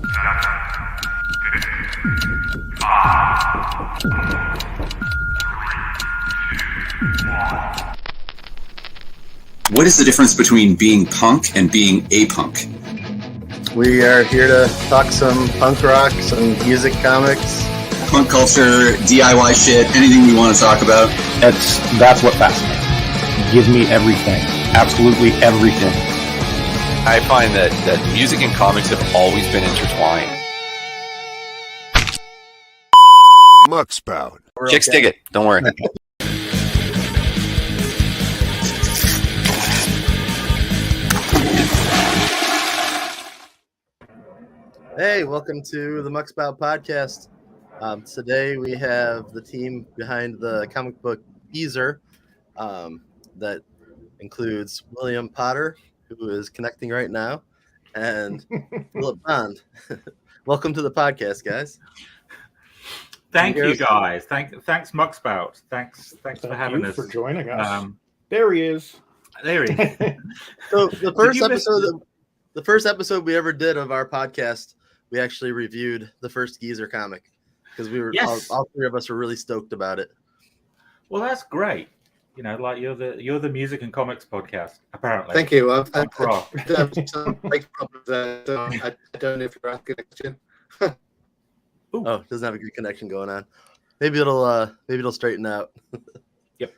What is the difference between being punk and being a punk? We are here to talk some punk rock, some music, comics, Punk culture, DIY shit, anything we want to talk about. That's what fascinates me. Give me everything. Absolutely everything. I find that music and comics have always been intertwined. Muckspout. Chicks dig it. Don't worry. Hey, welcome to the Muckspout podcast. Today we have the team behind the comic book Geezer that includes William Potter, who is connecting right now, and Phillip Bond. Welcome to the podcast, guys. Thank you, guys. Thanks, Muckspout. Thanks for having us. For joining us. There he is. There he is. So the first episode we ever did of our podcast, we actually reviewed the first Geezer comic because we were all three of us were really stoked about it. Well, that's great. You know, like you're the music and comics podcast, apparently. Thank you. I've some mic problems there, so I don't know if you're asking a question. Oh, doesn't have a good connection going on. Maybe it'll straighten out. Yep.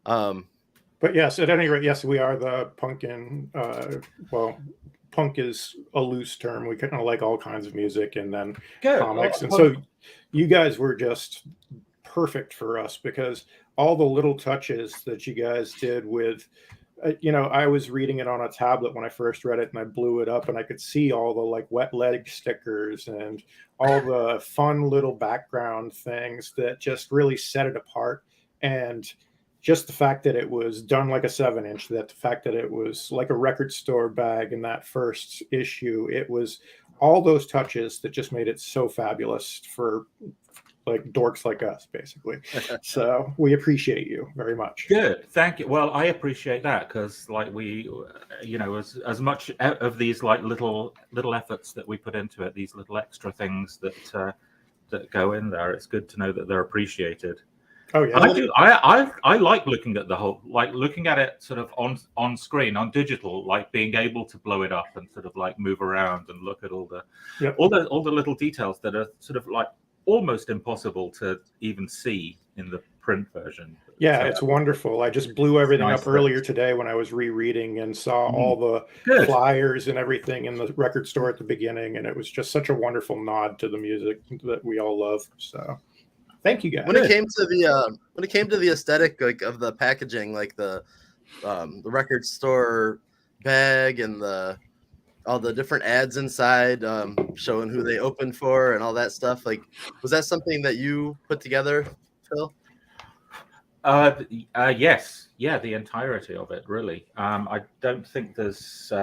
But yes, at any rate, yes, we are the punkin. Punk is a loose term. We kind of like all kinds of music and then comics. And so you guys were just perfect for us because all the little touches that you guys did with, I was reading it on a tablet when I first read it and I blew it up and I could see all the like wet leg stickers and all the fun little background things that just really set it apart. And just the fact that it was done like a 7-inch, that the fact that it was like a record store bag in that first issue, it was all those touches that just made it so fabulous for like dorks like us, basically. So we appreciate you very much. Good, thank you. Well, I appreciate that because, like, we, as much of these like little efforts that we put into it, these little extra things that go in there, it's good to know that they're appreciated. Oh yeah, I do. I like looking at the whole, like looking at it sort of on screen, on digital, like being able to blow it up and sort of like move around and look at all the little details that are sort of like almost impossible to even see in the print version. Yeah, it's wonderful. I just blew everything up earlier today when I was rereading and saw all the flyers and everything in the record store at the beginning, and it was just such a wonderful nod to the music that we all love. So. Thank you, guys. When it came to the aesthetic like of the packaging, like the record store bag and all the different ads inside, showing who they opened for and all that stuff, like was that something that you put together, Phil? Yes, the entirety of it, really. I don't think there's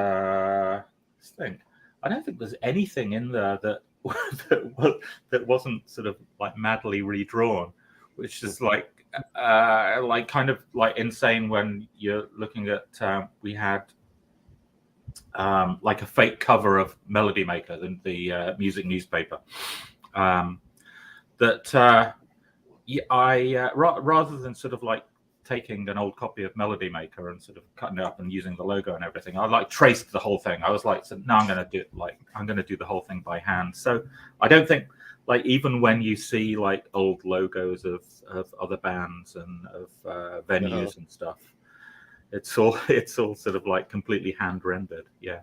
anything in there that wasn't sort of like madly redrawn, which is like kind of like insane when you're looking at we had like a fake cover of Melody Maker, the music newspaper, that rather than sort of like taking an old copy of Melody Maker and sort of cutting it up and using the logo and everything, I like traced the whole thing. I was like, so now I'm going to do the whole thing by hand. So I don't think, like, even when you see like old logos of other bands and of venues and stuff, it's all sort of like completely hand rendered. Yeah.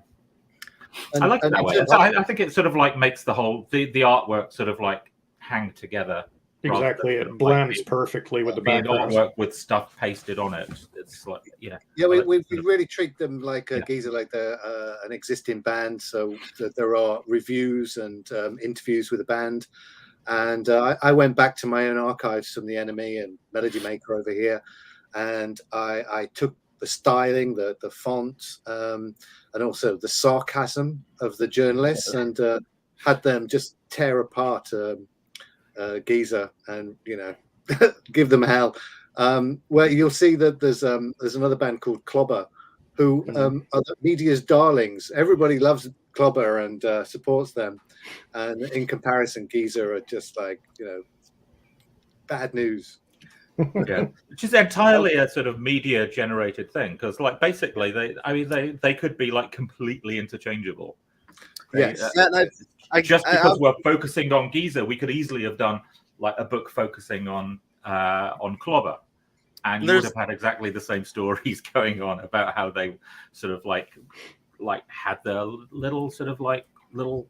I like it that way. I think it sort of like makes the whole the artwork sort of like hang together. Exactly, it blends perfectly with the background. Artwork with stuff pasted on it. It's like we really treat them like Geezer, like they're an existing band. So that there are reviews and interviews with the band. And I went back to my own archives from the Enemy and Melody Maker over here, and I took the styling, the font, and also the sarcasm of the journalists, and had them just tear apart Geezer and give them hell. Where you'll see that there's another band called Clobber who are the media's darlings. Everybody loves clobber and supports them. And in comparison, Geezer are just like, bad news. Yeah, which is entirely a sort of media generated thing, because like basically they could be like completely interchangeable. Yes. Just because we're focusing on Geezer, we could easily have done like a book focusing on Clobber, and you would have had exactly the same stories going on about how they sort of like had their little sort of like little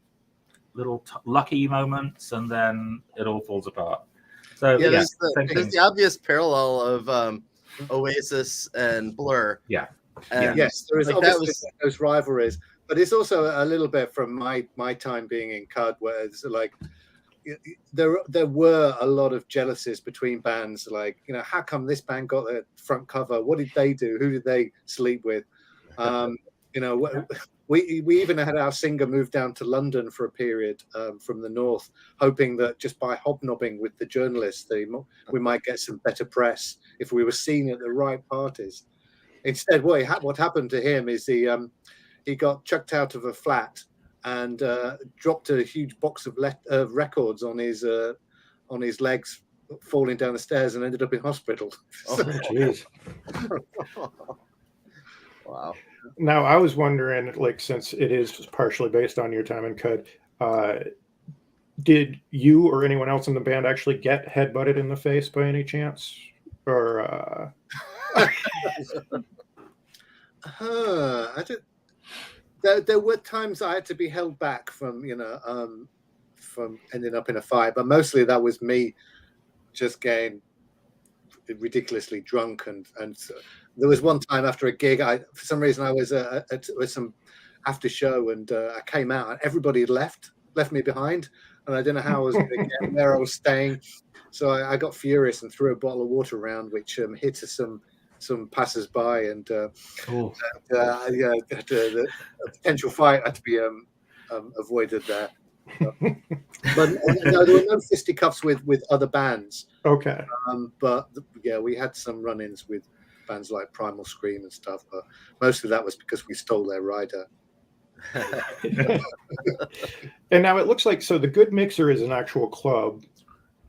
lucky moments, and then it all falls apart. So yeah, there's the obvious parallel of Oasis and Blur. Yeah. And yes, there is like obviously those rivalries, but it's also a little bit from my time being in CUD, where it's like there were a lot of jealousies between bands. Like, how come this band got the front cover? What did they do? Who did they sleep with? We even had our singer move down to London for a period from the north, hoping that just by hobnobbing with the journalists, we might get some better press if we were seen at the right parties. Instead, what happened to him is he got chucked out of a flat and dropped a huge box of records on his legs, falling down the stairs, and ended up in hospital. Oh, jeez. Wow. Now, I was wondering, like, since it is partially based on your time in CUD, did you or anyone else in the band actually get headbutted in the face by any chance? Or there were times I had to be held back from ending up in a fight, but mostly that was me just getting ridiculously drunk, and there was one time after a gig, for some reason I was at some after show, and I came out and everybody had left me behind, and I didn't know how I was going to get where I was staying, so I got furious and threw a bottle of water around, which hit some passers-by, and the potential fight had to be avoided there. But no, there were no fisticuffs with other bands. Okay. But we had some run-ins with bands like Primal Scream and stuff, but mostly that was because we stole their rider. And now it looks like, so the Good Mixer is an actual club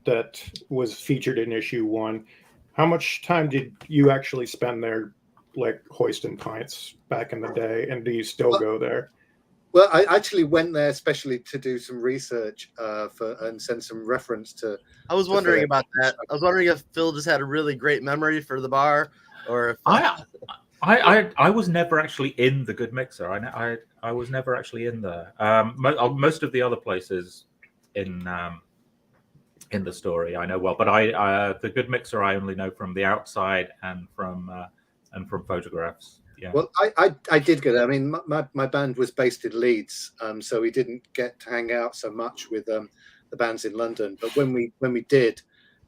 that was featured in issue 1. How much time did you actually spend there, like hoisting pints back in the day, and do you still go there? Well, I actually went there especially to do some research and send some reference to. I was wondering about that. I was wondering if Phil just had a really great memory for the bar, or if I was never actually in the Good Mixer. I was never actually in there. Most of the other places in the story I know well, but the Good Mixer I only know from the outside and from photographs. Yeah. Well, I did go there. I mean, my band was based in Leeds, so we didn't get to hang out so much with the bands in London. But when we did,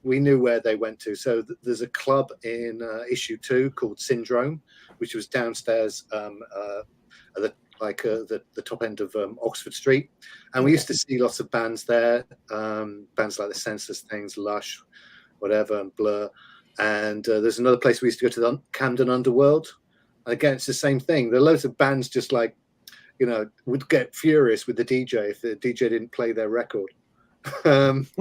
we knew where they went to. So there's a club in issue 2 called Syndrome, which was downstairs at the top end of Oxford Street, and we used to see lots of bands there, bands like the Senseless Things, Lush, whatever, and Blur. And there's another place we used to go to, the Camden Underworld. And again, it's the same thing. There are loads of bands just like, would get furious with the DJ if the DJ didn't play their record. Of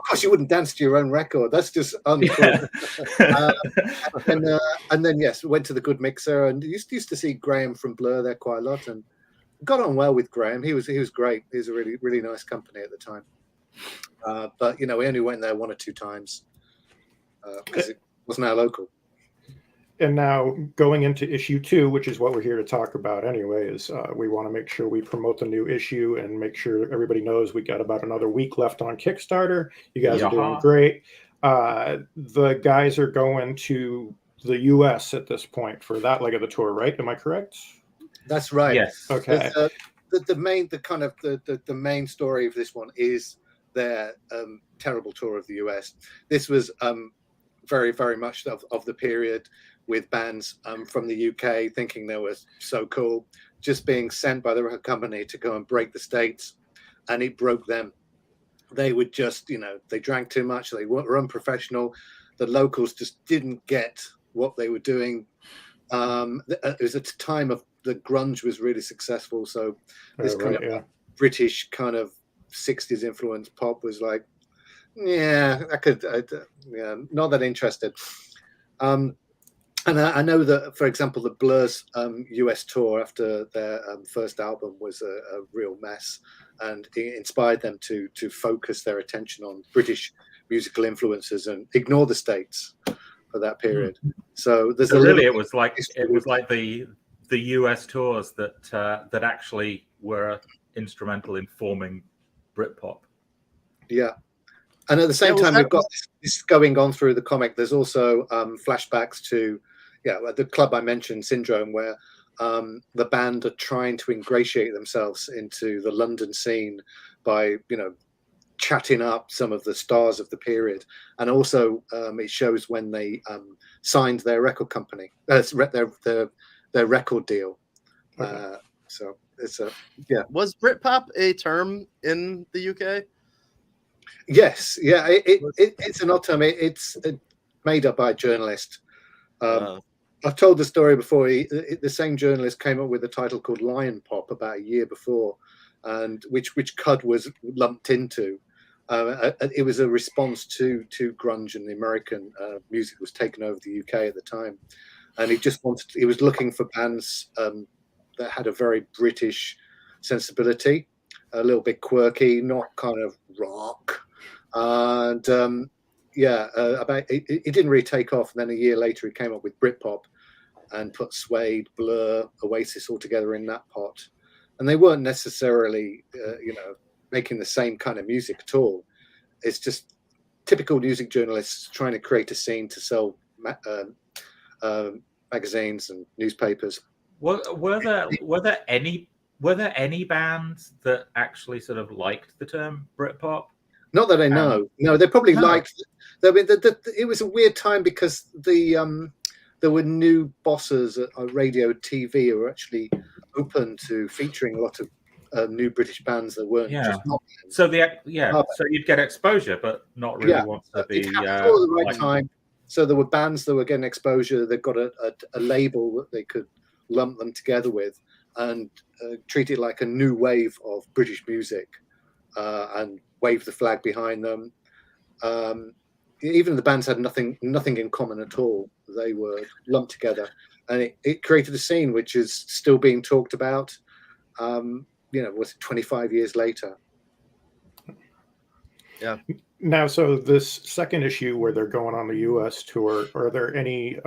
course, you wouldn't dance to your own record. That's just uncool. And then yes, went to the Good Mixer, and used to see Graham from Blur there quite a lot, and got on well with Graham. He was great. He was a really, really nice company at the time. But we only went there 1 or 2 times because it wasn't our local. And now going into issue 2, which is what we're here to talk about anyway, is we want to make sure we promote the new issue and make sure everybody knows we got about another week left on Kickstarter. You guys are doing great. The guys are going to the US at this point for that leg of the tour, right? Am I correct? That's right. Yes. Okay. The main story of this one is their terrible tour of the US. This was very, very much of the period, with bands from the UK thinking they were so cool, just being sent by the record company to go and break the States, and it broke them. They would just, they drank too much, they were unprofessional. The locals just didn't get what they were doing. It was a time of grunge was really successful. So this kind of British kind of 60s influence pop was like, yeah, not that interested. And I know that, for example, the Blur's US tour after their first album was a real mess, and it inspired them to focus their attention on British musical influences and ignore the States for that period. So there's it was like the US tours that actually were instrumental in forming Britpop. Yeah. And at the same time, we've got this going on through the comic. There's also flashbacks to, the club I mentioned, Syndrome, where the band are trying to ingratiate themselves into the London scene by, chatting up some of the stars of the period. And also it shows when they signed their record company, their record deal. So it's Was Britpop a term in the UK? Yes, yeah, it's an odd term. It's made up by a journalist. I've told the story before. The same journalist came up with a title called Lion Pop about a year before, and which Cud was lumped into. It was a response to grunge, and the American music was taken over the UK at the time, and he was looking for bands that had a very British sensibility, a little bit quirky, not kind of rock. And it didn't really take off. And then a year later, he came up with Britpop and put Suede, Blur, Oasis all together in that pot. And they weren't necessarily, making the same kind of music at all. It's just typical music journalists trying to create a scene to sell magazines and newspapers. Were there any bands that actually sort of liked the term Britpop? Not that I know. No, they probably liked it. It was a weird time because there were new bosses at radio TV who were actually open to featuring a lot of new British bands that weren't just not. So so you'd get exposure, but not really want to be all the right time. So there were bands that were getting exposure. They got a label that they could lump them together with and treat it like a new wave of British music and wave the flag behind them. Even the bands had nothing in common at all. They were lumped together, and it created a scene which is still being talked about. Was it 25 years later? Yeah. Now, so this second issue where they're going on the U.S. tour, are there any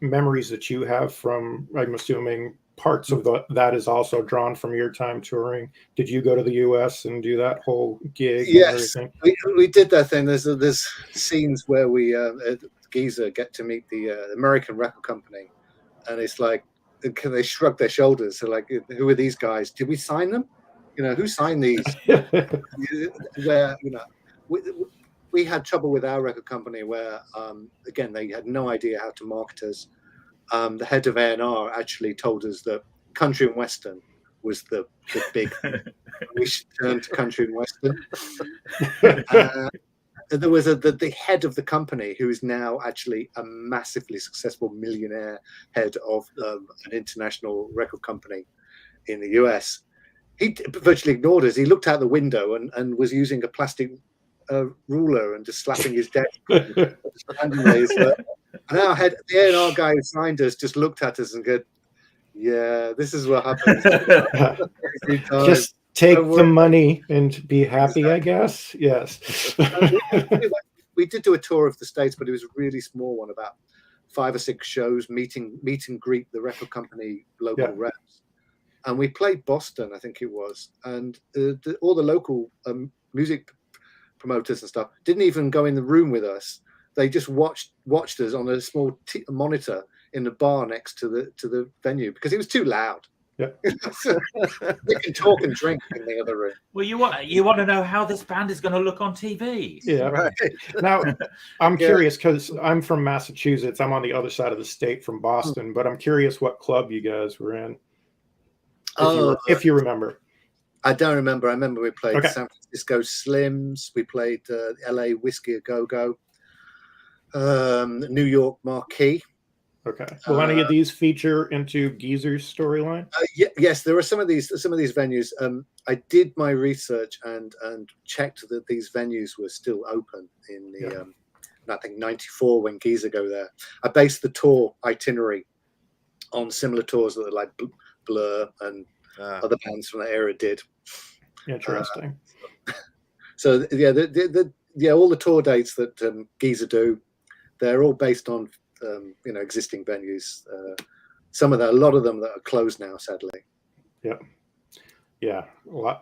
memories that you have from, I'm assuming parts of that is also drawn from your time touring? Did you go to the U.S. and do that whole gig? Yes, we did that thing. There's scenes where we Geezer get to meet the American record company, and it's like they shrug their shoulders. They're like, "Who are these guys? Did we sign them? Who signed these?" Where we had trouble with our record company where again they had no idea how to market us. The head of A&R actually told us that country and western was the big we should turn to country and western. There was the head of the company who is now actually a massively successful millionaire head of an international record company in the US. He virtually ignored us. He looked out the window and was using a plastic ruler and just slapping his desk. And our head, the A&R guy who signed us, just looked at us and go, "Yeah, this is what happens." Just take the money and be happy, I guess. Yes. We did do a tour of the States, but it was a really small one, about 5 or 6 shows, meet and greet the record company local reps. And we played Boston, I think it was. And all the local music promoters and stuff didn't even go in the room with us. They just watched us on a small monitor in the bar next to the venue because it was too loud. Yeah, they can talk and drink in the other room. Well, you want to know how this band is going to look on TV. Yeah, right. Now, I'm curious because I'm from Massachusetts. I'm on the other side of the state from Boston, but I'm curious what club you guys were in. If you remember. I don't remember. I remember we played San Francisco Slims. We played LA Whiskey A Go Go. New York Marquee. Okay. Will any of these feature into Geezer's storyline? Yes, there are some of these venues. I did my research and checked that these venues were still open in the I think 94 when Geezer go there. I based the tour itinerary on similar tours that like Blur and other bands from that era did. Interesting. So yeah, all the tour dates that Geezer do, they're all based on existing venues. A lot of them that are closed now, sadly. Yep. Yeah,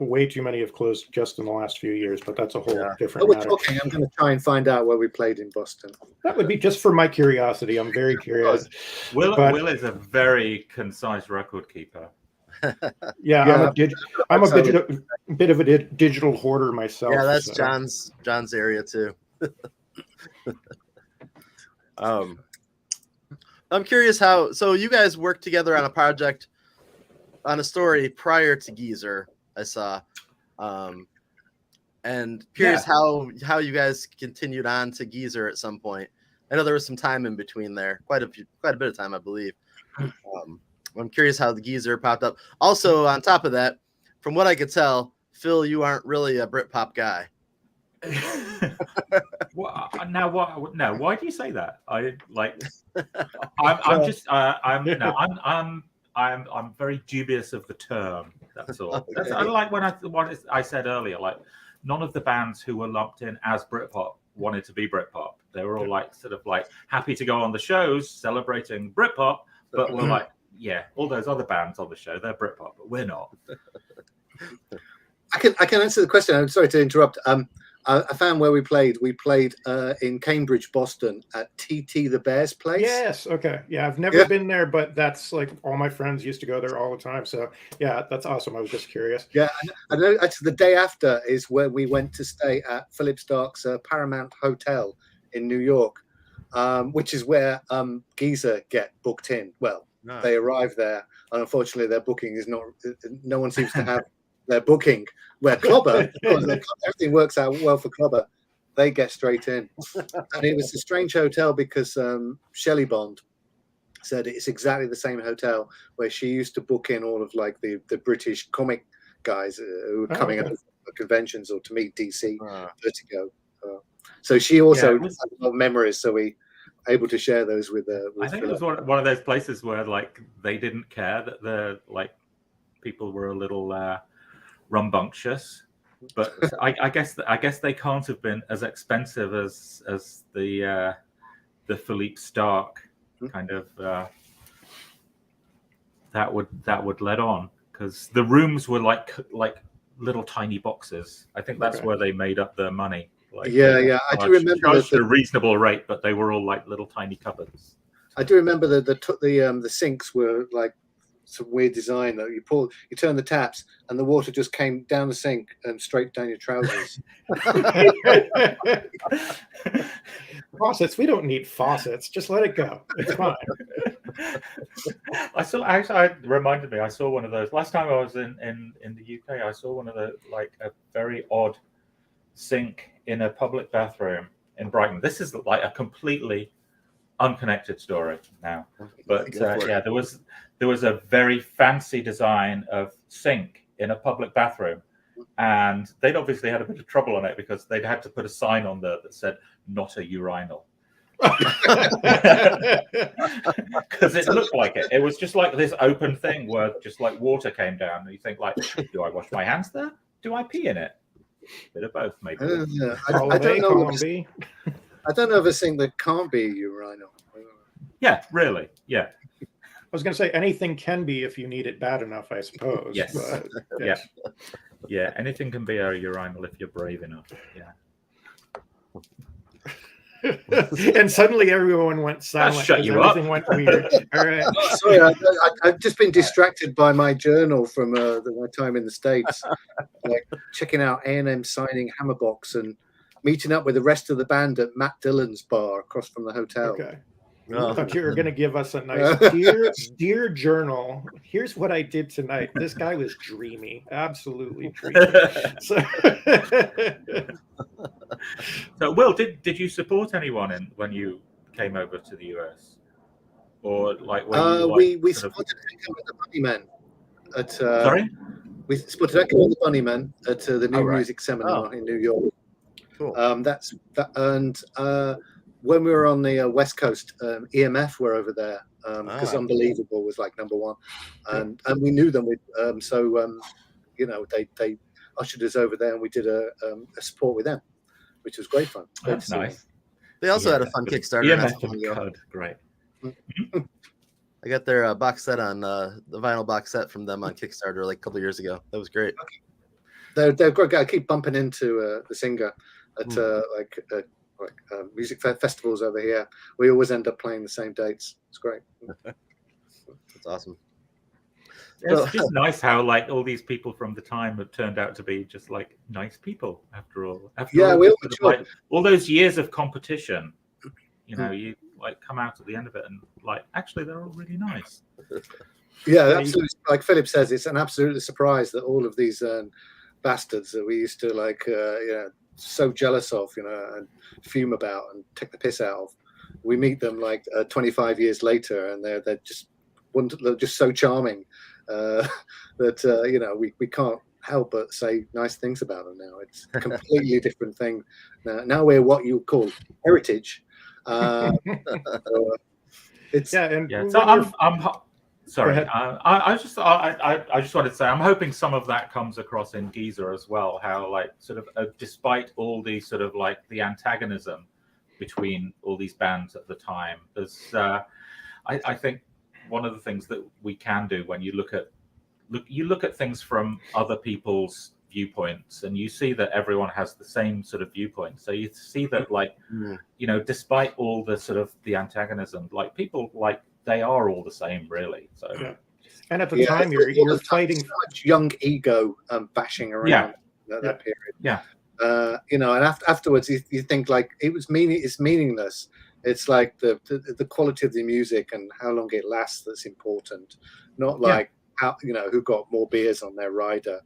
way too many have closed just in the last few years, but that's a whole different matter. I'm going to try and find out where we played in Boston. That would be just for my curiosity. I'm very curious. Will is a very concise record keeper. Yeah, I'm a bit of a digital hoarder myself. Yeah, that's John's area too. I'm curious so you guys worked together on a project, on a story prior to Geezer, I saw, and curious how you guys continued on to Geezer at some point. I know there was some time in between there, quite a bit of time, I believe. I'm curious how the Geezer popped up. Also, on top of that, from what I could tell, Phil, you aren't really a Britpop guy. No, why do you say that? I'm very dubious of the term. That's all. I like what I said earlier. Like, none of the bands who were lumped in as Britpop wanted to be Britpop. They were all happy to go on the shows celebrating Britpop, but we're like, yeah, all those other bands on the show, they're Britpop, but we're not. I can answer the question. I'm sorry to interrupt. I found where we played. We played in Cambridge, Boston, at TT the Bear's place. Yes. Okay. Yeah, I've never been there, but that's like all my friends used to go there all the time. So yeah, that's awesome. I was just curious. Yeah, I know. Actually, the day after is where we went to stay at Philip Stark's Paramount Hotel in New York, which is where Geezer get booked in. Well, they arrive there, and unfortunately, their booking is not. No one seems to have their booking. Where Clobber, everything works out well for Clobber. They get straight in, and it was a strange hotel because Shelley Bond said it's exactly the same hotel where she used to book in all of like the British comic guys who were coming up to conventions or to meet DC Vertigo. So she also has a lot of memories. So we able to share those with I think Philip. It was one of those places where like they didn't care that the people were a little rambunctious, but I guess they can't have been as expensive as the Philippe Stark kind of that would let on, because the rooms were like little tiny boxes. I think that's where they made up their money. I do remember charged a reasonable rate, but they were all like little tiny cupboards. I do remember the sinks were like some weird design that you turn the taps and the water just came down the sink and straight down your trousers. Faucets, we don't need faucets. Just let it go. It's fine. It reminded me. I saw one of those last time I was in the UK. I saw one of the a very odd sink in a public bathroom in Brighton. This is like a completely unconnected story now, but there was a very fancy design of sink in a public bathroom, and they'd obviously had a bit of trouble on it because they'd had to put a sign on there that said "not a urinal," because it looked like it. It was just like this open thing where just like water came down, and you think like, do I wash my hands there? Do I pee in it? Bit of both, maybe. I don't know. I don't know of a sink that can't be urinal. Yeah, really. Yeah. I was going to say anything can be if you need it bad enough, I suppose. Yes. But, yes. Yeah. Anything can be a urinal if you're brave enough. Yeah. And suddenly everyone went silent. Shut you up. Everything went weird. All right. Sorry, I've just been distracted by my journal from my time in the States, like checking out A&M signing Hammerbox and meeting up with the rest of the band at Matt Dillon's bar across from the hotel. Okay. I thought you were going to give us a nice dear journal. Here's what I did tonight. This guy was dreamy, absolutely dreamy. So Will, did you support anyone when you came over to the US? or like we spotted Echo and the Bunnymen at sorry? We spotted Echo and the Bunnymen at the New Music Seminar in New York. Cool. That's that, and when we were on the West Coast, EMF were over there because Unbelievable was like #1, and we knew them. You know, they ushered us over there, and we did a support with them, which was great fun. That's nice. They also had a fun Kickstarter. EMF and Cud, great. I got their box set on the vinyl box set from them on Kickstarter like a couple years ago. That was great. They're great. I keep bumping into the singer at music festivals over here. We always end up playing the same dates. It's great. That's awesome. It's just nice how like all these people from the time have turned out to be just like nice people after all. All those years of competition, you know, you like come out at the end of it and like actually they're all really nice. Yeah, absolutely. Like Philip says, it's an absolute surprise that all of these bastards that we used to like, so jealous of, and fume about and take the piss out of. We meet them like 25 years later, and they're just so charming that we can't help but say nice things about them now. It's a completely different thing. Now we're what you call heritage. So I'm sorry. I just wanted to say I'm hoping some of that comes across in Geezer as well. How like sort of despite all the sort of like the antagonism between all these bands at the time, there's I think one of the things that we can do when you look at things from other people's viewpoints, and you see that everyone has the same sort of viewpoint. So you see that like despite all the sort of the antagonism, like people like they are all the same really. So and at the time you're fighting so much young ego bashing around that period. And afterwards you think like it's meaningless. It's like the quality of the music and how long it lasts that's important, not like how who got more beers on their rider,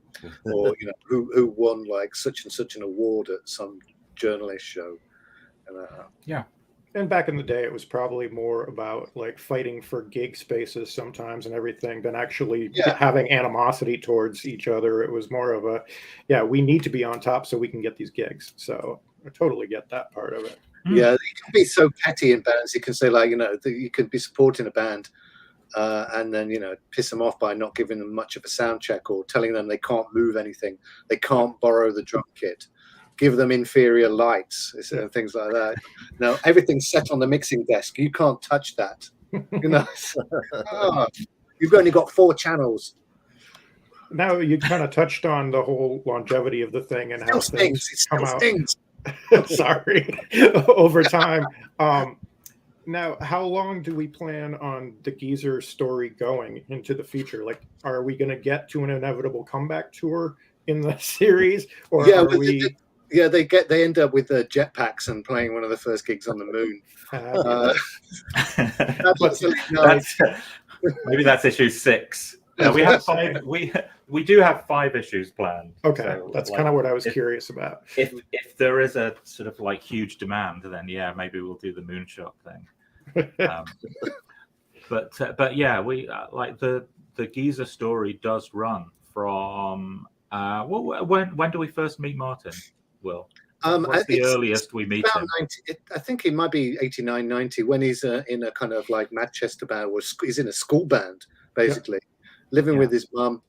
or who won like such and such an award at some journalist show. And back in the day, it was probably more about like fighting for gig spaces sometimes and everything than actually having animosity towards each other. It was more of we need to be on top so we can get these gigs. So I totally get that part of it. Yeah, you can be so petty in bands. You can say like, you could be supporting a band and then, piss them off by not giving them much of a sound check or telling them they can't move anything. They can't borrow the drum kit. Give them inferior lights and things like that. No, everything's set on the mixing desk. You can't touch that. You've only got 4 channels. Now you kind of touched on the whole longevity of the thing and how things come out. Sorry, over time. Now, how long do we plan on the Geezer story going into the future? Like, are we going to get to an inevitable comeback tour in the series, or are we? They end up with jetpacks and playing one of the first gigs on the moon. Maybe that's issue 6. We have 5. We do have 5 issues planned. Okay, so, that's kind of what I was curious about. If there is a sort of like huge demand, then maybe we'll do the moonshot thing. But we like the Geezer story does run from when do we first meet Martin? Will what's the earliest we meet him? 90, I think it might be 89, 90 when he's in a kind of like Manchester band, or he's in a school band basically, living with his mum.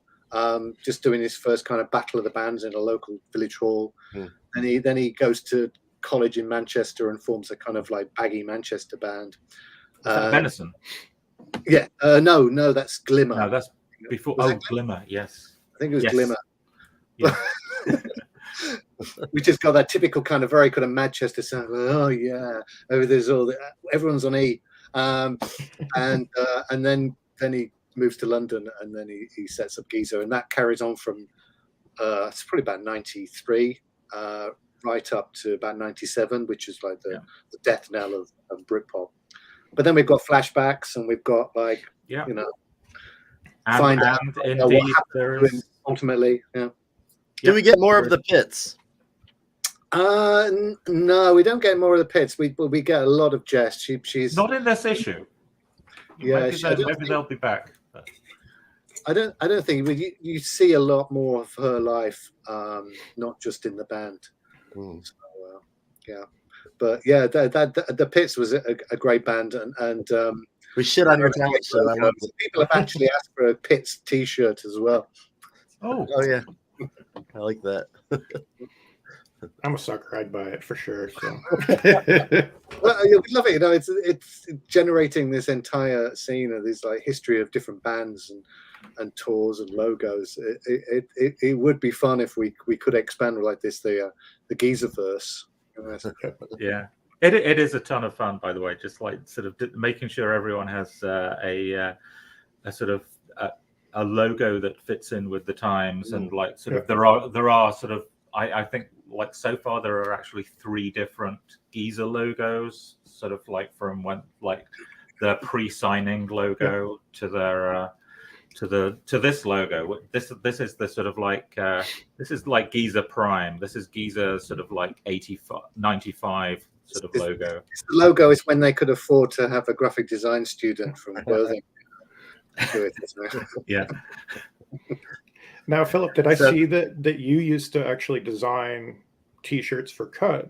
Just doing his first kind of battle of the bands in a local village hall, and then he goes to college in Manchester and forms a kind of like baggy Manchester band. Venison? No, that's Glimmer. No, that's before. Glimmer. Yes, I think it was Glimmer. Yeah. We just got that typical kind of very kind of Manchester sound. There's everyone's on E, and then he moves to London, and then he sets up Geezer, and that carries on from it's probably about 93 right up to about 97, which is like the death knell of Britpop. But then we've got flashbacks, and we've got like find out what happened ultimately. Do we get more of the pits? No, we don't get more of the pits. We get a lot of Jess. She's not in this issue. Yeah, maybe they'll be back. I don't think you see a lot more of her life, not just in the band. So, yeah, but yeah, the Pits was a great band, and we shit on your talent show. I love it. People have actually asked for a Pits T-shirt as well. Oh yeah, I like that. I'm a sucker. I'd buy it for sure. So. Well, you would love it. You know, it's generating this entire scene of this like history of different bands and tours and logos. It would be fun if we could expand like this the Geezerverse. Yeah, it is a ton of fun, by the way. Just like sort of making sure everyone has a sort of a logo that fits in with the times, and like sort of there are sort of I think like so far there are actually 3 different Geezer logos, sort of like from when like the pre-signing logo to their to this logo. This is the sort of like this is like Geezer Prime. This is Geezer sort of like 85, 95 sort of logo. The logo is when they could afford to have a graphic design student from Worthing do it. Yeah. Now, Philip, did I see that you used to actually design T-shirts for Cud?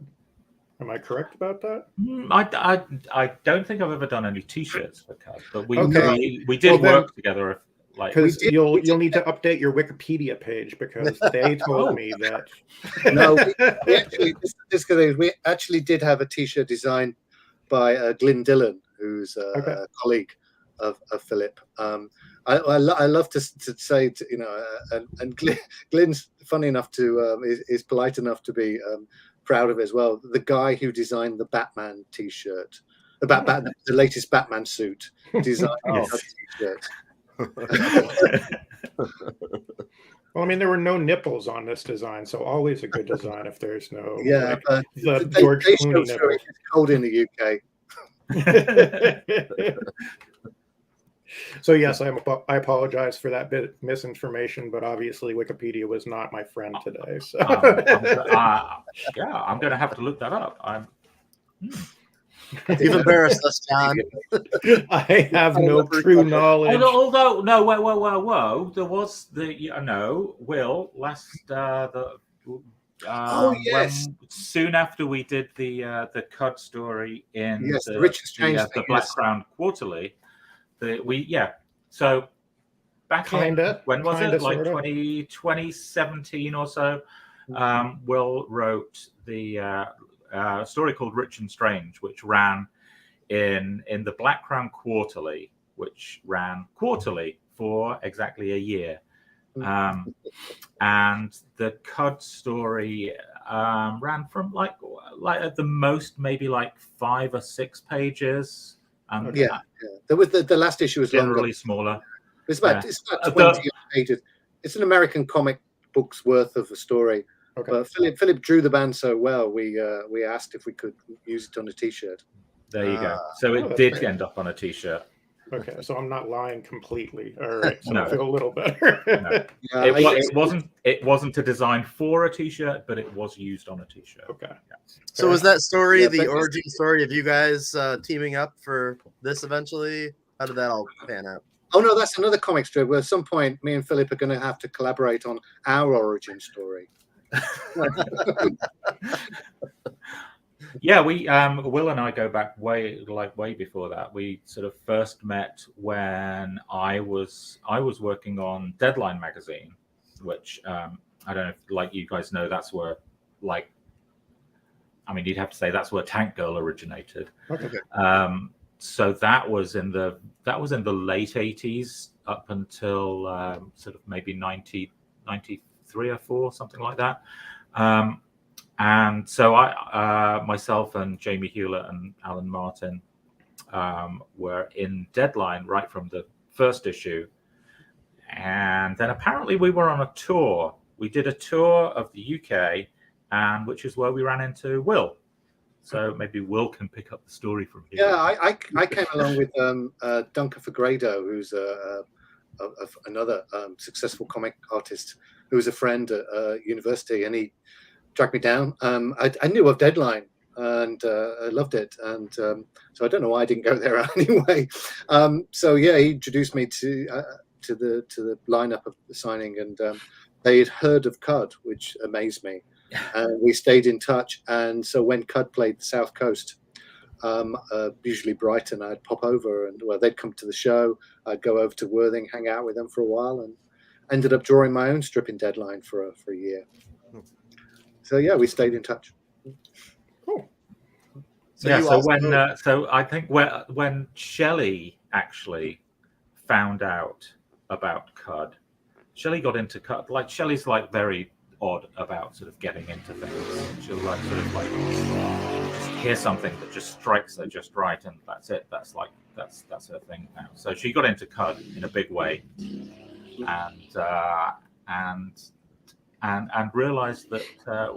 Am I correct about that? I don't think I've ever done any T-shirts for Cud, but we did work together. Like, because you'll need to update your Wikipedia page, because they told me that. No, we actually did have a T-shirt designed by Glyn Dillon, who's a colleague of Philip. I love to say, and Glyn's funny enough to is polite enough to be proud of it as well. The guy who designed the Batman T-shirt, the latest Batman suit, designed the T-shirt. Well, I mean, there were no nipples on this design, so always a good design if there's no. Yeah, the George Clooney nipple. It's cold in the UK. So yes, I apologize for that bit of misinformation, but obviously Wikipedia was not my friend today. So I'm going to have to look that up. You've embarrassed us, John. I have no true knowledge. Although, no, whoa. There was Will last yes. Soon after we did the Cud story in the Black Crown Quarterly. So back when was it? Like 2017 or so. Will wrote the story called Rich and Strange, which ran in the Black Crown Quarterly, which ran quarterly for exactly a year. And the Cud story ran from like at the most maybe like 5 or 6 pages. There was the last issue was generally longer. smaller. It's about 20 pages. It's an American comic book's worth of a story. Okay. But Philip drew the band so well, we asked if we could use it on a T-shirt. There you go. So it did end up on a T-shirt. Okay, so I'm not lying completely. All right, so No. I feel a little better. No. It wasn't a design for a T-shirt, but it was used on a T-shirt. Okay. Yeah. So was that story the origin story of you guys teaming up for this eventually? How did that all pan out? Oh no, that's another comic strip where at some point me and Philip are going to have to collaborate on our origin story. Yeah, we Will and I go back way before that. We sort of first met when I was working on Deadline magazine, which I don't know if like you guys know, that's where you'd have to say that's where Tank Girl originated. Okay. So that was in the late 80s up until sort of maybe 93 or 4, something like that. And so I, myself and Jamie Hewlett and Alan Martin were in Deadline right from the first issue. And then apparently we were on a tour. We did a tour of the UK, and which is where we ran into Will. So maybe Will can pick up the story from here. Yeah, I came along with Duncan Fagredo, who's another successful comic artist who was a friend at university, and he tracked me down. I knew of Deadline and I loved it. And so I don't know why I didn't go there anyway. So yeah, he introduced me to the lineup of the signing, and they had heard of Cud, which amazed me. And we stayed in touch. And so when Cud played the South Coast, usually Brighton, I'd pop over, and they'd come to the show. I'd go over to Worthing, hang out with them for a while, and ended up drawing my own stripping deadline for a year. So yeah, we stayed in touch. Cool. So yeah. you So also- so I think when Shelley actually found out about Cud, Shelley got into Cud. Like Shelley's like very odd about sort of getting into things. She'll like sort of like just hear something that just strikes her just right, and that's it. That's her thing now. So she got into Cud in a big way, and realized that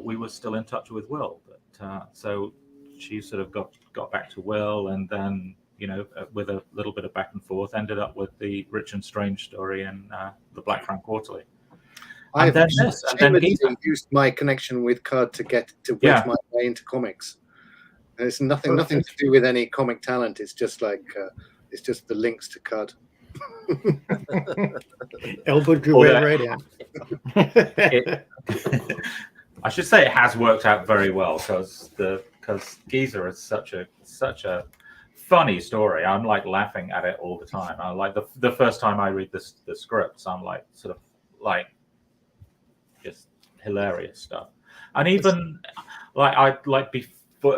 we were still in touch with Will. But so she sort of got back to Will, and then with a little bit of back and forth, ended up with the Rich and Strange story in the Black Frank Quarterly. I've Geezer. used my connection with Cud to get to wedge my way into comics. And it's nothing to do with any comic talent. It's just like it's just the links to Cud. Elbowed your way right in. I should say it has worked out very well because Geezer is such a funny story. I'm like laughing at it all the time. I like the first time I read the scripts, I'm like sort of like just hilarious stuff. And even like I like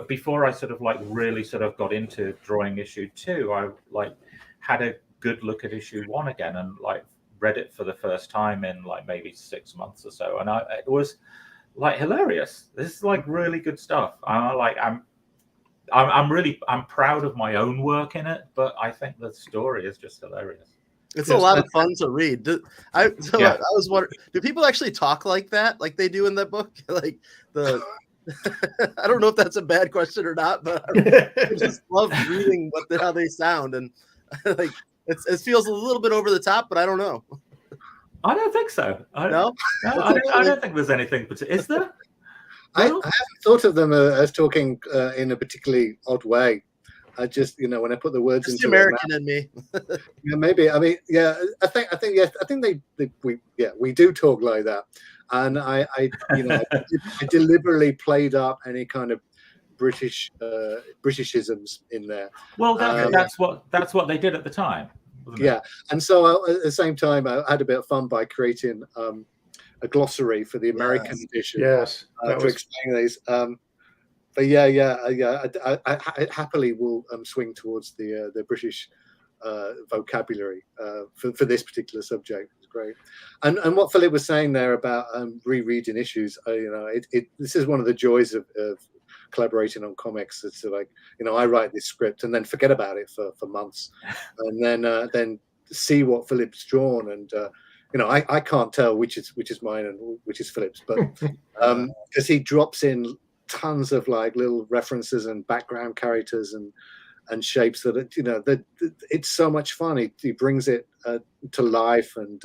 before I sort of like really sort of got into drawing issue 2, I like had a good look at issue 1 again and like read it for the first time in like maybe 6 months or so, and it was like hilarious. This is like really good stuff. I'm proud of my own work in it, but I think the story is just hilarious. It's a lot of fun to read. I was wondering, do people actually talk like that, like they do in that book? Like I don't know if that's a bad question or not, but I just love reading how they sound, and like it feels a little bit over the top, but I don't know. I don't think so. I don't think there's anything. Is there? I haven't thought of them as talking in a particularly odd way. I just, when I put the words into the American in me. Yeah, maybe. I mean, yeah. I think we do talk like that, and I deliberately played up any kind of Britishisms in there. Well, that's what they did at the time. Yeah, and so at the same time, I had a bit of fun by creating a glossary for the American edition. Yes, to explain these. But I happily will swing towards the British vocabulary for this particular subject. It's great. And what Philip was saying there about rereading issues, this is one of the joys of collaborating on comics. It's like, I write this script and then forget about it for months, and then see what Philip's drawn, and I can't tell which is mine and which is Philip's, but because he drops in tons of like little references and background characters and shapes that it's so much fun. He brings it to life, and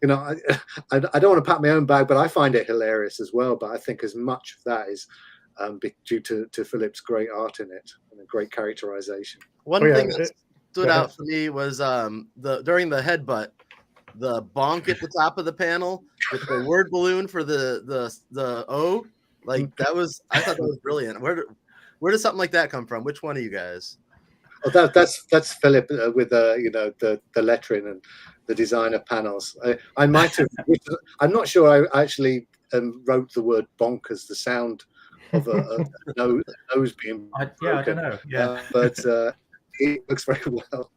I don't want to pat my own back, but I find it hilarious as well. But I think as much of that is due to Philip's great art in it and a great characterization. One thing that stood out for me was during the headbutt, the bonk at the top of the panel with the word balloon for the O. Like I thought that was brilliant. Where does something like that come from? Which one of you guys? Oh, that's Philip with the lettering and the design of panels. I might have. I'm not sure. I actually wrote the word bonk as the sound of a nose being. I don't know. Yeah, but it works very well.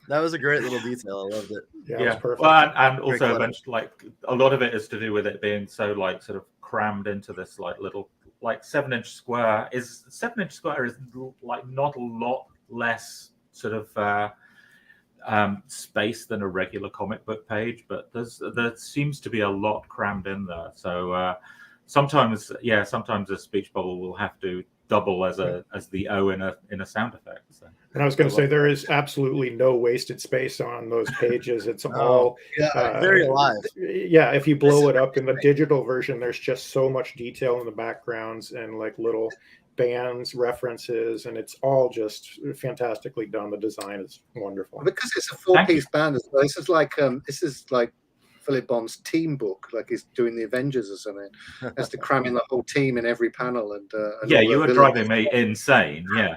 That was a great little detail. I loved it. Yeah. Perfect. Well, and also eventually, like a lot of it is to do with it being so like sort of crammed into this like little like 7-inch square. 7-inch square is like not a lot less sort of space than a regular comic book page, but there seems to be a lot crammed in there. So sometimes a speech bubble will have to double as the O in a sound effect. So. And I was going to say there is absolutely no wasted space on those pages. It's all very alive. Yeah, if you blow it up in the digital version, there's just so much detail in the backgrounds and like little bands, references, and it's all just fantastically done. The design is wonderful. Because it's a four-piece band as well. This is like Philip Bond's team book, like he's doing the Avengers or something. Has to cram in the whole team in every panel, and yeah, you were driving me insane. Yeah,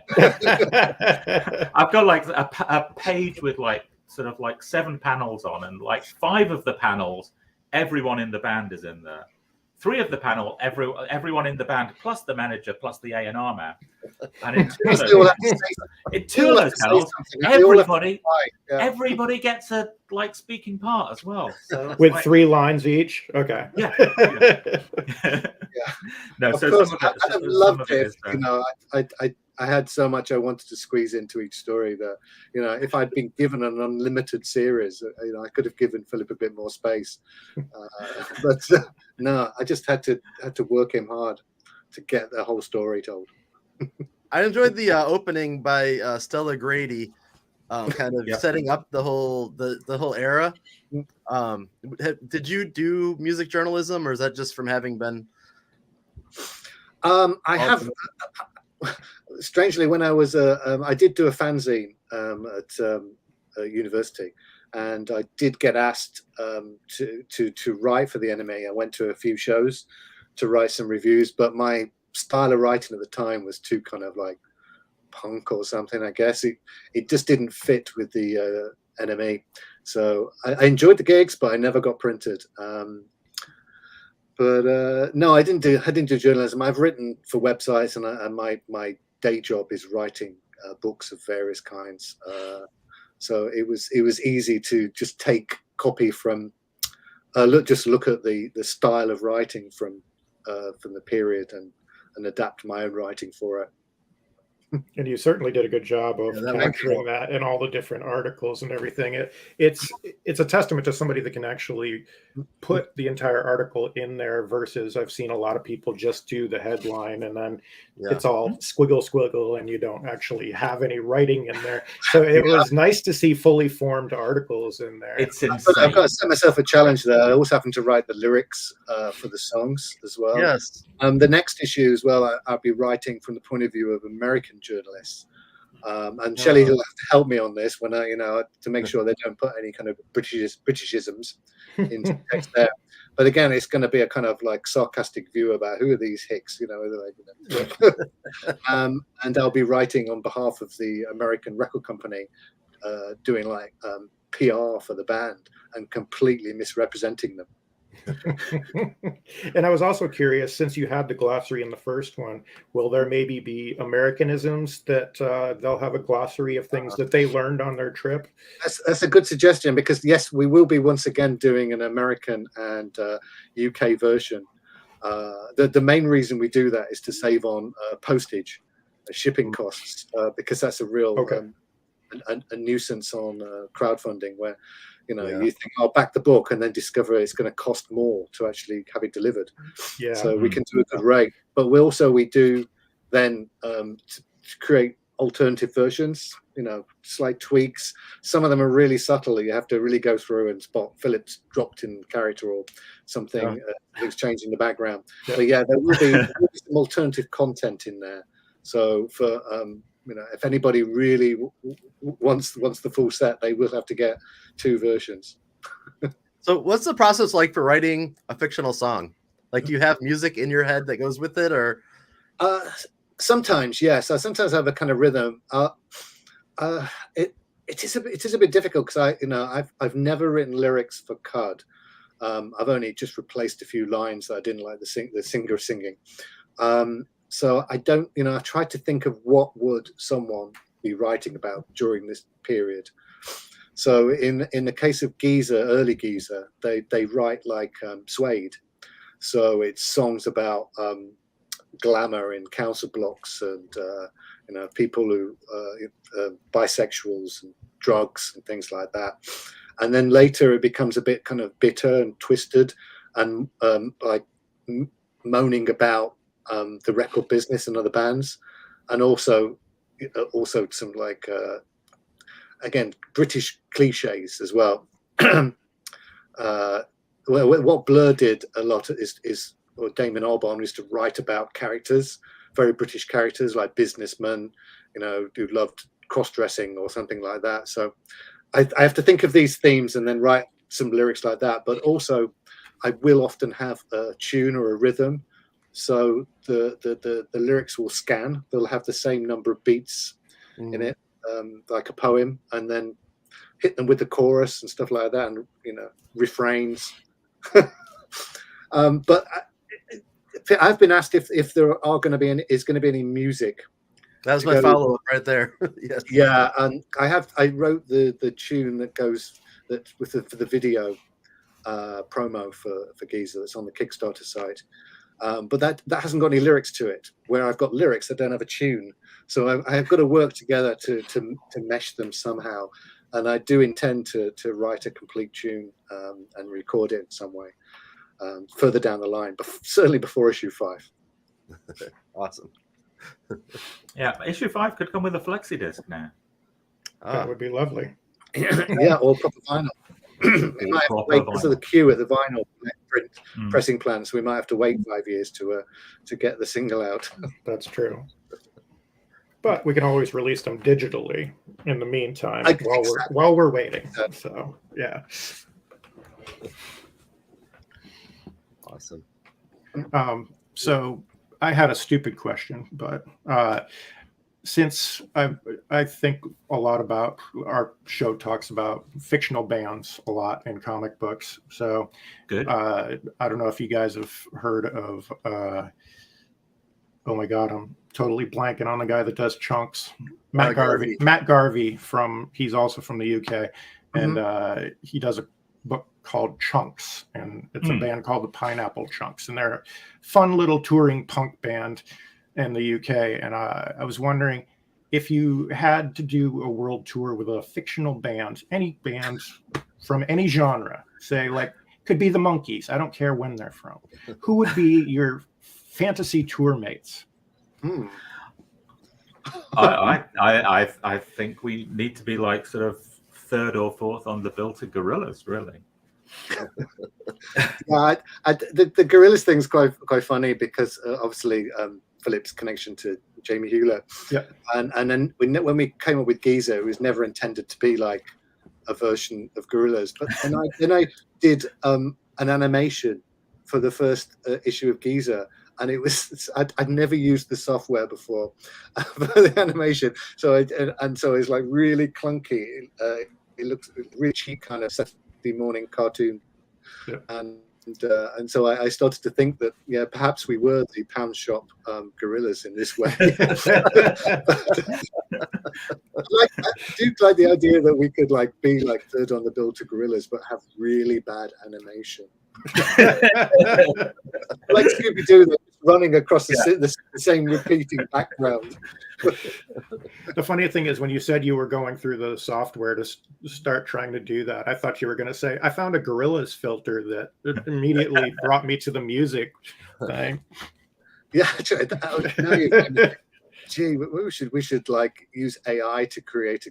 I've got like a page with like sort of like 7 panels on, and like 5 of the panels, everyone in the band is in there. 3 of the panel, everyone in the band, plus the manager, plus the A&R man. And in 2 of those panels, everybody gets a like speaking part as well. So with like, 3 lines each. Okay. Yeah. No, of so course, some of it, I'd have loved it. You know, I had so much I wanted to squeeze into each story that, you know, if I'd been given an unlimited series, you know, I could have given Philip a bit more space. But no, I just had to work him hard to get the whole story told. I enjoyed the opening by Stella Grady, kind of setting up the whole era. Did you do music journalism, or is that just from having been? I have. Strangely, when I was I did do a fanzine at university, and I did get asked to write for the NME. I went to a few shows to write some reviews, but my style of writing at the time was too kind of like punk or something. I guess it just didn't fit with the NME. So I enjoyed the gigs, but I never got printed. But no, I didn't do journalism. I've written for websites, and my day job is writing books of various kinds. So it was easy to just take copy from look at the style of writing from the period and adapt my own writing for it. And you certainly did a good job of capturing that in all the different articles and everything. It's a testament to somebody that can actually put the entire article in there versus I've seen a lot of people just do the headline and then it's all squiggle, and you don't actually have any writing in there. So it was nice to see fully formed articles in there. It's insane. I've got to set myself a challenge there. I also happen to write the lyrics for the songs as well. Yes. The next issue as well, I'll be writing from the point of view of American journalists. And Shelley will have to help me on this when to make sure they don't put any kind of Britishisms into the text there. But again, it's going to be a kind of like sarcastic view about who are these hicks, and I'll be writing on behalf of the American record company, doing like PR for the band and completely misrepresenting them. And I was also curious, since you had the glossary in the first one, will there maybe be Americanisms that they'll have a glossary of things that they learned on their trip? That's a good suggestion, because yes, we will be once again doing an American and UK version. The main reason we do that is to save on postage, shipping costs, because that's a real a nuisance on crowdfunding where you think I'll back the book and then discover it's going to cost more to actually have it delivered. Yeah. So we can do a good rate, but we do then to create alternative versions, slight tweaks. Some of them are really subtle. You have to really go through and spot Philip's dropped in character or something that's changed in the background. Yeah. But yeah, there will be some alternative content in there. So for if anybody really wants the full set, they will have to get 2 versions. So what's the process like for writing a fictional song? Like, do you have music in your head that goes with it, or? Sometimes, yes. I sometimes have a kind of rhythm. It is a bit difficult because I've never written lyrics for Cud. I've only just replaced a few lines that I didn't like the singer singing. So I don't, I tried to think of what would someone be writing about during this period. So in the case of Geezer, early Geezer, they write like Suede. So it's songs about glamour in council blocks and people who bisexuals and drugs and things like that. And then later it becomes a bit kind of bitter and twisted and like moaning about the record business and other bands, and also some like again British cliches as well. What Blur did a lot is or Damon Albarn used to write about characters very British characters like businessmen, who loved cross-dressing or something like that. So I have to think of these themes and then write some lyrics like that. But also, I will often have a tune or a rhythm. So the lyrics will scan. They'll have the same number of beats in it, like a poem, and then hit them with the chorus and stuff like that, and refrains. But I've been asked if there is going to be any music. That was my follow-up right there. Yes. Yeah, and I wrote the tune that goes for the video promo for Giza that's on the Kickstarter site. But that hasn't got any lyrics to it. Where I've got lyrics that don't have a tune, so I've got to work together to mesh them somehow. And I do intend to write a complete tune and record it in some way further down the line, but certainly before issue 5. Awesome. Yeah, issue 5 could come with a flexi disc now. That would be lovely. Yeah, or proper vinyl. We might have to wait because of the queue at the vinyl print pressing plant, so we might have to wait 5 years to get the single out. That's true. But we can always release them digitally in the meantime while we're waiting. So yeah. Awesome. So I had a stupid question, but since I think a lot about our show talks about fictional bands a lot in comic books. So good. I don't know if you guys have heard of oh my God, I'm totally blanking on the guy that does Chunks. Matt Garvey. Matt Garvey he's also from the UK, and he does a book called Chunks, and it's a band called the Pineapple Chunks, and they're a fun little touring punk band in the UK. And I was wondering if you had to do a world tour with a fictional band, any band from any genre, say like could be the Monkees, I don't care when they're from, who would be your fantasy tour mates? I think we need to be like sort of 3rd or 4th on the bill to Gorillaz, really. Yeah, the Gorillaz thing's quite funny because obviously Philip's connection to Jamie Hewlett. Yeah, and then when we came up with Giza, it was never intended to be like a version of Gorillaz. But then I did an animation for the first issue of Giza. And it was I'd never used the software before for the animation, so it's like really clunky. It looks really cheap, kind of Saturday morning cartoon, and so I started to think that perhaps we were the pound shop Gorillaz in this way. I do like the idea that we could like be like 3rd on the bill to Gorillaz, but have really bad animation. Like Scooby-Doo running across the same repeating background. The funny thing is, when you said you were going through the software to start trying to do that, I thought you were going to say, I found a Gorillaz filter that immediately brought me to the music thing. Yeah, gee, we should like use AI to create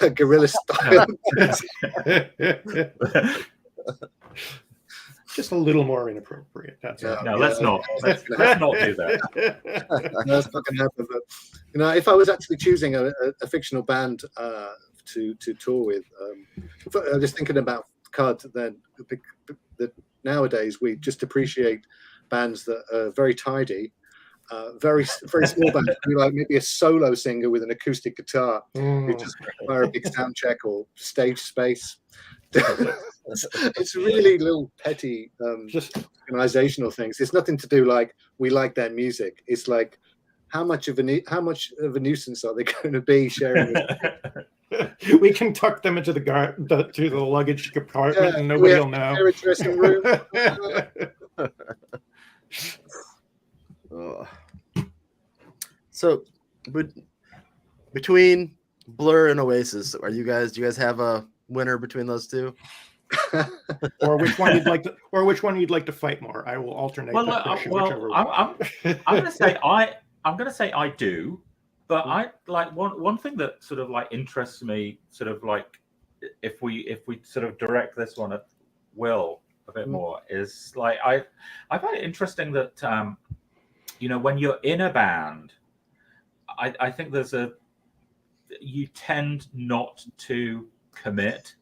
a Gorilla style. Just a little more inappropriate. That's all. No, let's not do that. No, that's not going to happen. But if I was actually choosing a fictional band to tour with, I was thinking about cards that nowadays we just appreciate bands that are very tidy, very small bands, like maybe a solo singer with an acoustic guitar who just require a big sound check or stage space. It's really little petty just organizational things. It's nothing to do like we like their music. It's like how much of a nuisance are they going to be sharing with? We can tuck them into the luggage compartment and nobody will know. Share a dressing room. So between Blur and Oasis, do you guys have a winner between those two? Or which one you'd like to fight more? I will alternate. I'm going to say I do, but I like one thing that sort of like interests me, sort of like if we sort of direct this one at Will a bit more, is like I find it interesting that when you're in a band, I think you tend not to commit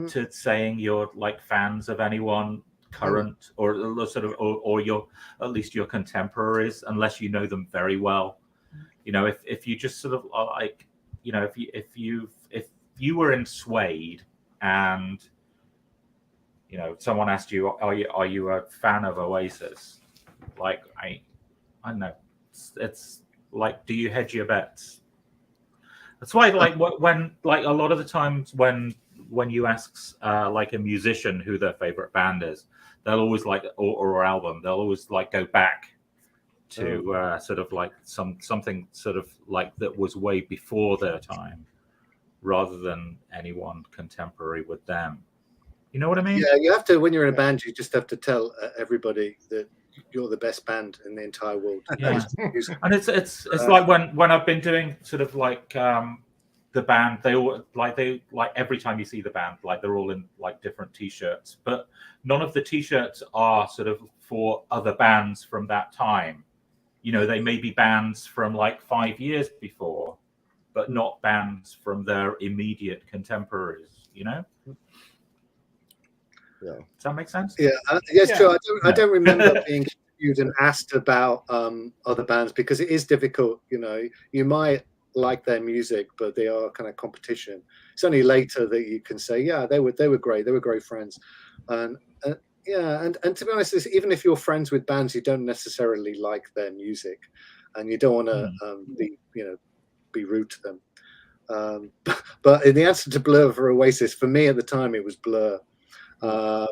to saying you're like fans of anyone current or sort of or your at least your contemporaries, unless you know them very well. If you just sort of like, if you were in Suede and someone asked you, are you a fan of Oasis? Like I don't know, it's like, do you hedge your bets? That's why, like, when like a lot of the times when you ask like a musician who their favorite band is, they'll always like or album, they'll always like go back to sort of like something sort of like that was way before their time, rather than anyone contemporary with them. You know what I mean? Yeah, you have to, when you're in a band, you just have to tell everybody that you're the best band in the entire world. Yeah. And it's like when I've been doing sort of like the band, they every time you see the band, like they're all in like different t-shirts, but none of the t-shirts are sort of for other bands from that time. They may be bands from like 5 years before, but not bands from their immediate contemporaries. Yeah. Does that make sense? Yeah, yes, yeah. True. I don't remember being interviewed and asked about other bands, because it is difficult. You might like their music, but they are kind of competition. It's only later that you can say, yeah, they were great. They were great friends, and to be honest, even if you're friends with bands, you don't necessarily like their music, and you don't want to be rude to them. But in the answer to Blur for Oasis, for me at the time, it was Blur. I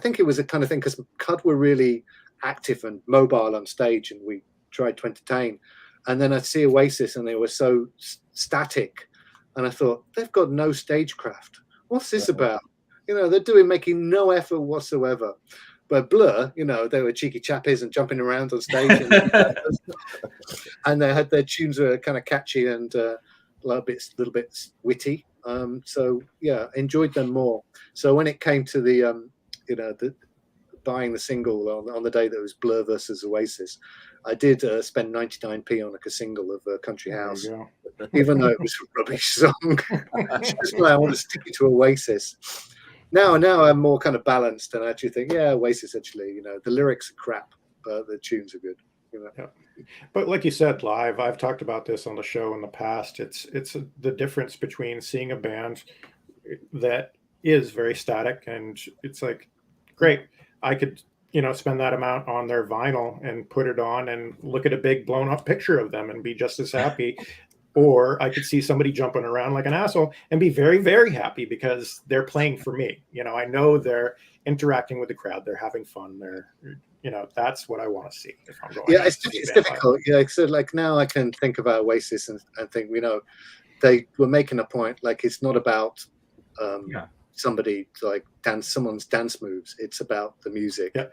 think it was a kind of thing, because Cud were really active and mobile on stage, and we tried to entertain. And then I'd see Oasis, and they were so static, and I thought, they've got no stagecraft. What's this about? They're making no effort whatsoever. But Blur, they were cheeky chappies and jumping around on stage, and they had their tunes were kind of catchy and a little bit witty. So yeah, enjoyed them more. So when it came to the buying the single on the day that it was Blur versus Oasis, I did spend 99p on a single of Country House, even though it was a rubbish song. Just like, I want to stick it to Oasis. Now I'm more kind of balanced, and I actually think, yeah, Oasis actually, the lyrics are crap, but the tunes are good. Yeah. But like you said, live, I've talked about this on the show in the past. It's the difference between seeing a band that is very static, and it's like, great, I could spend that amount on their vinyl and put it on and look at a big blown up picture of them and be just as happy. Or I could see somebody jumping around like an asshole and be very, very happy because they're playing for me. I know they're interacting with the crowd. They're having fun. That's what I want to see. If I'm going it's difficult. Yeah, so like now I can think about Oasis and think, they were making a point. Like, it's not about somebody like someone's dance moves. It's about the music. Yeah.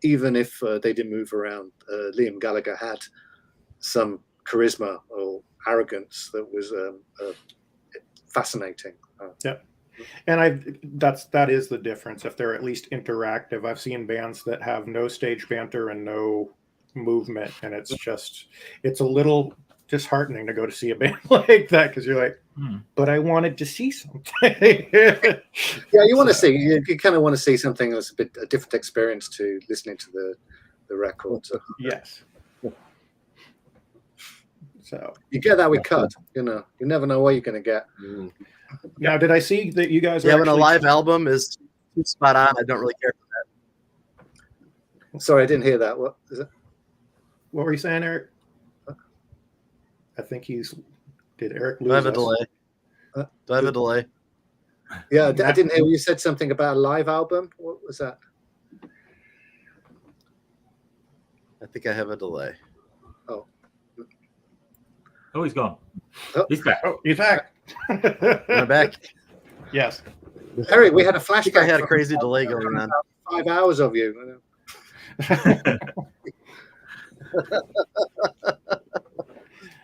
Even if they didn't move around, Liam Gallagher had some charisma or arrogance that was fascinating. And that is the difference. If they're at least interactive, I've seen bands that have no stage banter and no movement, and it's a little disheartening to go to see a band like that, because you're like, but I wanted to see something. Yeah, you want to see. You kind of want to see something that's a different experience to listening to the record. So. Yes. So you get that with Cud, you never know what you're going to get. Now, did I see that you guys when a live album is too spot on, I don't really care for that. Sorry, I didn't hear that. What is it? What were you saying, Eric? I think did Eric lose Do I have a delay? Do I have a delay? Yeah, I didn't hear you said something about a live album. What was that? I think I have a delay. Oh, he's gone. Oh. He's back. Oh, he's back. We're back. Yes. Eric, we had a flashback. I had a crazy delay going on. 5 hours of you. I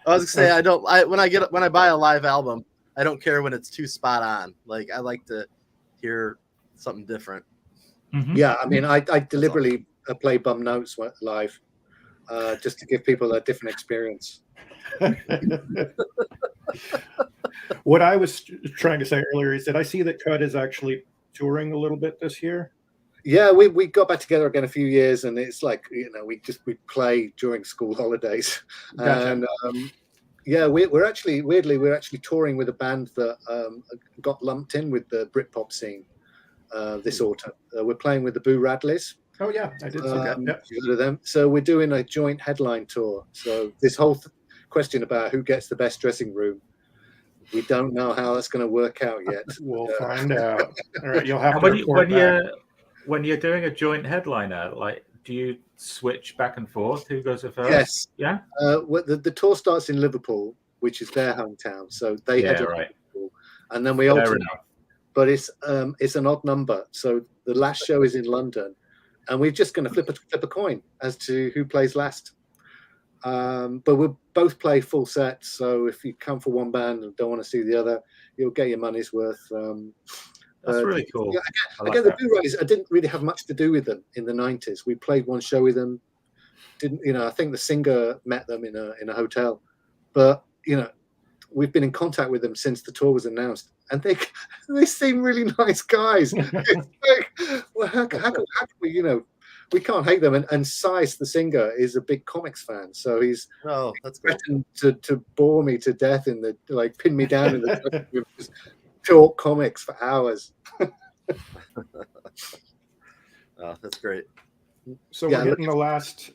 was gonna say when I buy a live album, I don't care when it's too spot on. Like, I like to hear something different. Mhm. Yeah, I mean, I deliberately play bum notes live, just to give people a different experience. What I was trying to say earlier is that I see that Cud is actually touring a little bit this year. Yeah, we got back together again a few years, and it's like, you know, we play during school holidays, Gotcha. and yeah, we're actually touring with a band that got lumped in with the Britpop scene this autumn. We're playing with the Boo Radleys. Oh yeah, I did see that. Yep. You heard of them? So we're doing a joint headline tour. So this whole question about who gets the best dressing room, we don't know how that's going to work out yet. We'll find out. All right, you'll have And to report back. when you're doing a joint headliner, like, do you switch back and forth? Who goes first? Yes. Yeah. The tour starts in Liverpool, which is their hometown. So they head right. Liverpool, and then we Fair alternate. enough. But it's an odd number. So the last show is in London, and we're just going to flip a coin as to who plays last. But we'll both play full sets. So if you come for one band and don't want to see the other, you'll get your money's worth. That's really cool. Yeah, like the Boo Radleys, I didn't really have much to do with them in the 90s. We played one show with them. I think the singer met them in a hotel, but we've been in contact with them since the tour was announced, and they seem really nice guys. It's like, well, how can we, we can't hate them. And Sice, the singer, is a big comics fan, so he's that's great. threatened to bore me to death pin me down in the room, just talk comics for hours. That's great. So we're getting the last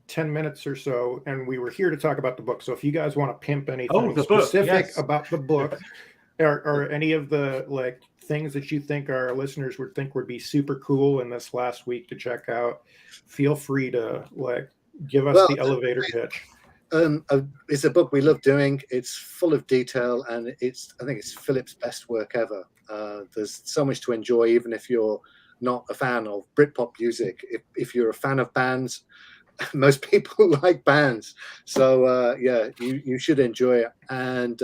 10 minutes or so, and we were here to talk about the book. So if you guys want to pimp anything specific about the book, or any of the things that you think our listeners would be super cool in this last week to check out, feel free to give us the elevator pitch. It's a book we love doing. It's full of detail, and I think it's Philip's best work ever. There's so much to enjoy, even if you're not a fan of Britpop music. If you're a fan of bands, most people like bands. So you should enjoy it. And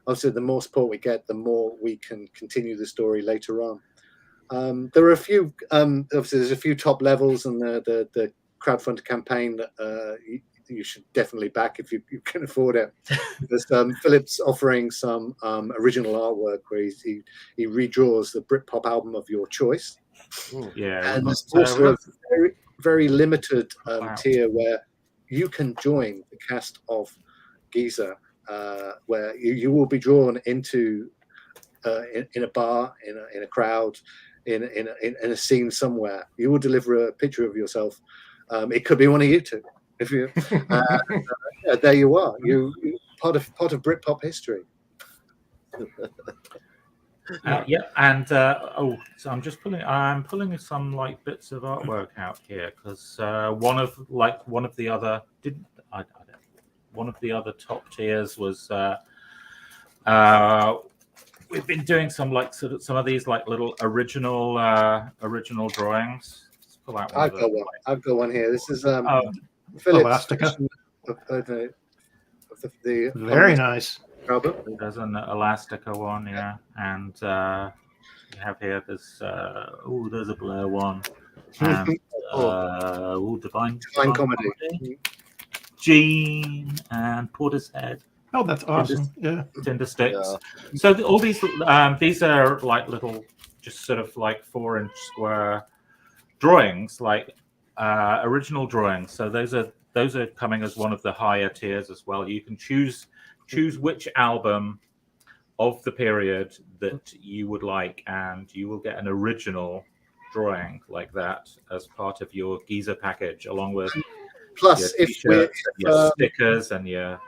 obviously, the more support we get, the more we can continue the story later on. There are a few. Obviously, there's a few top levels, and the crowdfunding campaign that you should definitely back if you can afford it. Because Philip's offering some original artwork where he redraws the Britpop album of your choice. Yeah, and there's also a very, very limited tier where you can join the cast of Giza, where you will be drawn into in a bar, in a crowd, in a scene somewhere. You will deliver a picture of yourself. It could be one of you two. If you, there you are. You part of Britpop history. So I'm pulling some bits of artwork out here because one of the other top tiers was we've been doing some some of these little original drawings. Let's pull out one. I've got one here. This is Philip's Elastica. The very nice. album. There's an Elastica one, and you have here there's a Blair one, and Divine Comedy. Gene and Portishead. Oh, that's awesome! Tinder Sticks. Yeah. So all these are little, just sort of 4-inch square drawings, original drawings. So those are coming as one of the higher tiers as well. You can choose which album of the period that you would like, and you will get an original drawing like that as part of your Giza package, along with plus your stickers and your.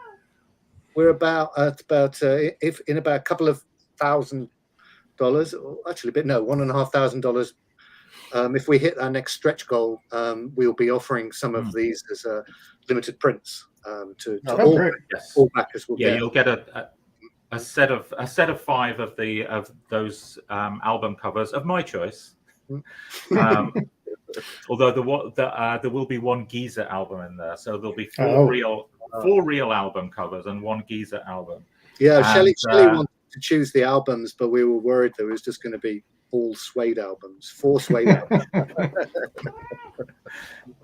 We're about if in about a couple of $1,000, actually, but no, $1,500. If we hit our next stretch goal, we'll be offering some of these as limited prints to all backers. You'll get a set of 5 of those album covers of my choice. Although there will be one Giza album in there, so there'll be 4 real album covers and 1 Giza album. Yeah, Shelley wanted to choose the albums, but we were worried there was just going to be all Suede albums, 4 Suede albums.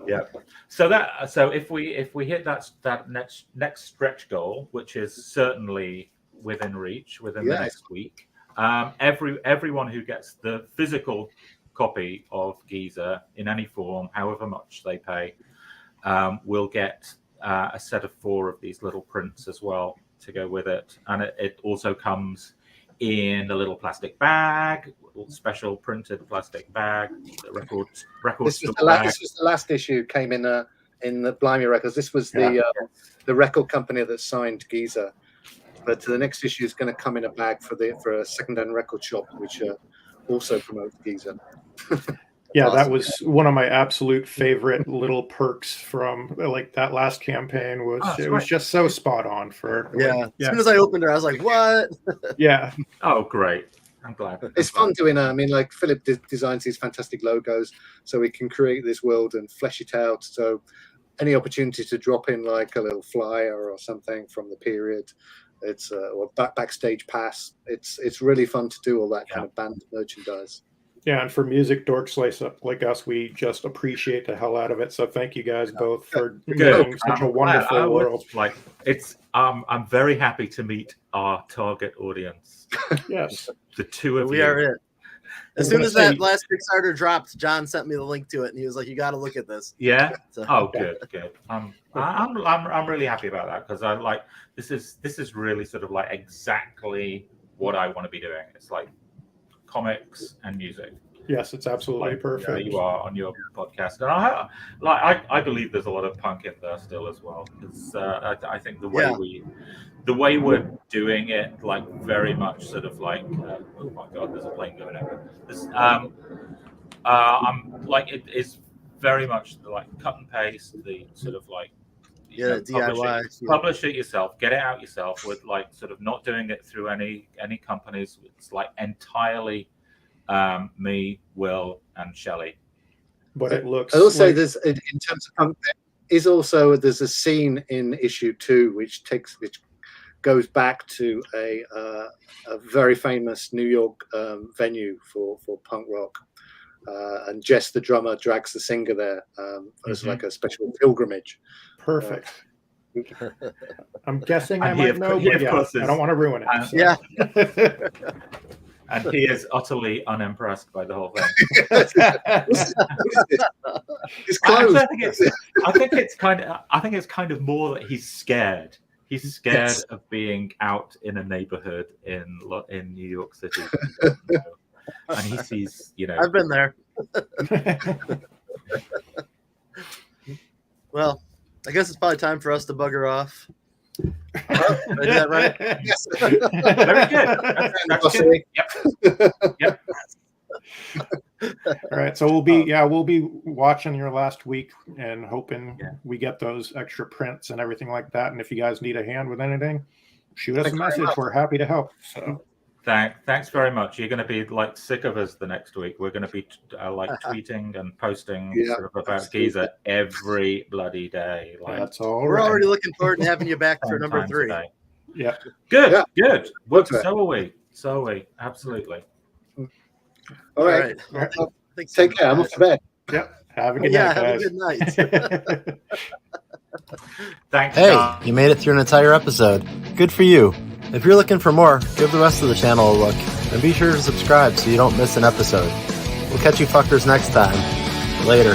Yeah. So if we hit that next stretch goal, which is certainly within reach within the next week, everyone who gets the physical copy of Geezer in any form, however much they pay, will get a set of 4 of these little prints as well to go with it, and it also comes in a little plastic bag, a little special printed plastic bag. The record. This was the last issue. Came in the Blimey Records. This was the record company that signed Geezer. But the next issue is going to come in a bag for a second-hand record shop, which also promotes Geezer. Yeah, awesome. That was one of my absolute favorite little perks from like that last campaign. Was just so spot on for. As soon as I opened it, I was like, "What?" Yeah. Oh, great! I'm glad. It's fun doing that. I mean, like Philip designs these fantastic logos, so we can create this world and flesh it out. So, any opportunity to drop in like a little flyer or something from the period, it's or backstage pass. It's really fun to do all that kind of band merchandise. Yeah, and for music dorks like us, we just appreciate the hell out of it. So thank you guys both for doing such a wonderful world. Like I'm very happy to meet our target audience. Yes, the two of you. We are it. As soon as that last Kickstarter dropped, John sent me the link to it, and he was like, "You got to look at this." Yeah. So, oh, good. I'm really happy about that because I like this is really sort of like exactly what I want to be doing. It's like comics and music. Yes, it's absolutely perfect. There you are on your podcast, and I believe there's a lot of punk in there still as well. Because I think the way we're doing it, like very much sort of like, oh my god, there's a plane going over. I'm like it is very much like cut and paste, the sort of like DIY. Publish it yourself, get it out yourself with like sort of not doing it through any companies. It's like entirely me, Will, and Shelley. But it looks. I will say there's in terms of punk, there's a scene in issue 2 which goes back to a very famous New York venue for punk rock. And Jess, the drummer, drags the singer there as like a special pilgrimage. Perfect. I'm guessing I might know, but I don't want to ruin it. So. And he is utterly unimpressed by the whole thing. It's close. I think it's kind of more that he's scared. He's scared of being out in a neighborhood in New York City. And he sees, I've been there. Well, I guess it's probably time for us to bugger off. I did that right? Yes. Very good. That's Yep. All right, so we'll be watching your last week and hoping we get those extra prints and everything like that. And if you guys need a hand with anything, shoot us a message. We're happy to help. So. Thanks very much. You're going to be like sick of us the next week. We're going to be like tweeting and posting sort of about Geezer every bloody day. Like, that's all. We're already looking forward to having you back for number 3. Yeah. Good. Well, so are we. Absolutely. All right. Take care. I'm off to bed. Yep. Have a good night, guys. Have a good night. Thanks. Hey, you made it through an entire episode. Good for you. If you're looking for more, give the rest of the channel a look, and be sure to subscribe so you don't miss an episode. We'll catch you fuckers next time. Later.